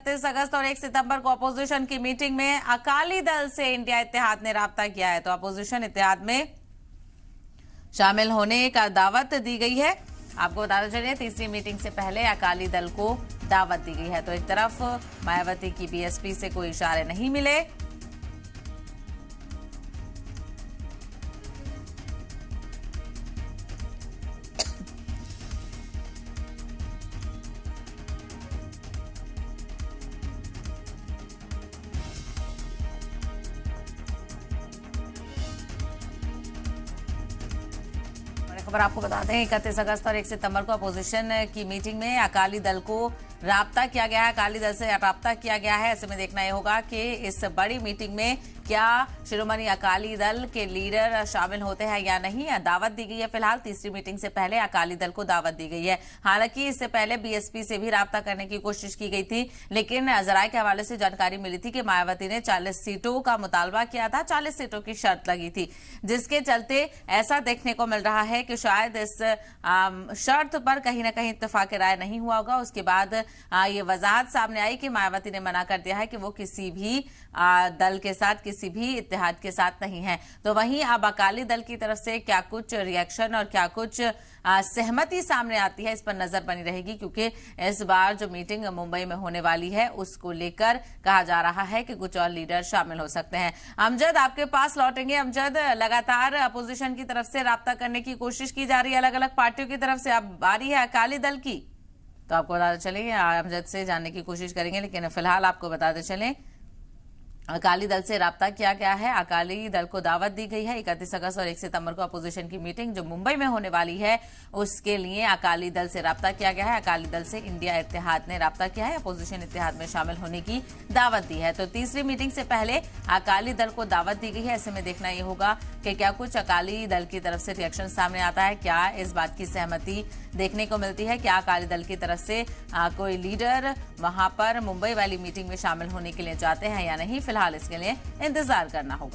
31 अगस्त और 1 सितंबर को अपोजिशन की मीटिंग में अकाली दल से इंडिया इत्तेहाद ने राब्ता किया है। तो अपोजिशन इत्तेहाद में शामिल होने का दावत दी गई है। आपको बताते चलिए, तीसरी मीटिंग से पहले अकाली दल को दावत दी गई है। तो एक तरफ मायावती की बीएसपी से कोई इशारे नहीं मिले, खबर आपको बता दें 31 अगस्त और 1 सितंबर को अपोजिशन की मीटिंग में अकाली दल को राब्ता किया गया है, अकाली दल से राब्ता किया गया है। ऐसे में देखना यह होगा कि इस बड़ी मीटिंग में क्या शिरोमणि अकाली दल के लीडर शामिल होते हैं या नहीं। दावत दी गई है। फिलहाल तीसरी मीटिंग से पहले अकाली दल को दावत दी गई है। हालांकि इससे पहले बीएसपी से भी राब्ता करने की कोशिश की गई थी, लेकिन जराये के हवाले से जानकारी मिली थी कि मायावती ने 40 सीटों का मुतालबा किया था, 40 सीटों की शर्त लगी थी, जिसके चलते ऐसा देखने को मिल रहा है कि शायद इस शर्त पर कहीं ना कहीं इत्तेफाक राय नहीं हुआ होगा। उसके बाद ये वजाहत सामने आई कि मायावती ने मना कर दिया है कि वो किसी भी दल के साथ, किसी भी इत्तेहाद के साथ नहीं है। तो वहीं अब अकाली दल की तरफ से क्या कुछ रिएक्शन और क्या कुछ सहमति सामने आती है, इस पर नजर बनी रहेगी, क्योंकि इस बार जो मीटिंग मुंबई में होने वाली है उसको लेकर कहा जा रहा है कि कुछ और लीडर शामिल हो सकते हैं। अमजद, आपके पास लौटेंगे। अमजद, लगातार अपोजिशन की तरफ से राब्ता करने की कोशिश की जा रही है, अलग अलग पार्टियों की तरफ से, अब बारी है अकाली दल की। तो आपको बताते चलें, अमजद से जानने की कोशिश करेंगे, लेकिन फिलहाल आपको बताते चलें अकाली दल से राब्ता किया गया है। अकाली दल को दावत दी गई है 31 अगस्त और 1 सितंबर को अपोजिशन की मीटिंग जो मुंबई में होने वाली है उसके लिए अकाली दल से राब्ता किया गया है। अकाली दल से इंडिया इत्तेहाद ने राब्ता किया है, अपोजिशन इत्तेहाद में शामिल होने की दावत दी है। तो तीसरी मीटिंग से पहले अकाली दल को दावत दी गई है। ऐसे में देखना ये होगा कि क्या कुछ अकाली दल की तरफ से रिएक्शन सामने आता है, क्या इस बात की सहमति देखने को मिलती है, क्या अकाली दल की तरफ से कोई लीडर वहां पर मुंबई वाली मीटिंग में शामिल होने के लिए जाते हैं या नहीं। फिलहाल इसके लिए इंतजार करना होगा।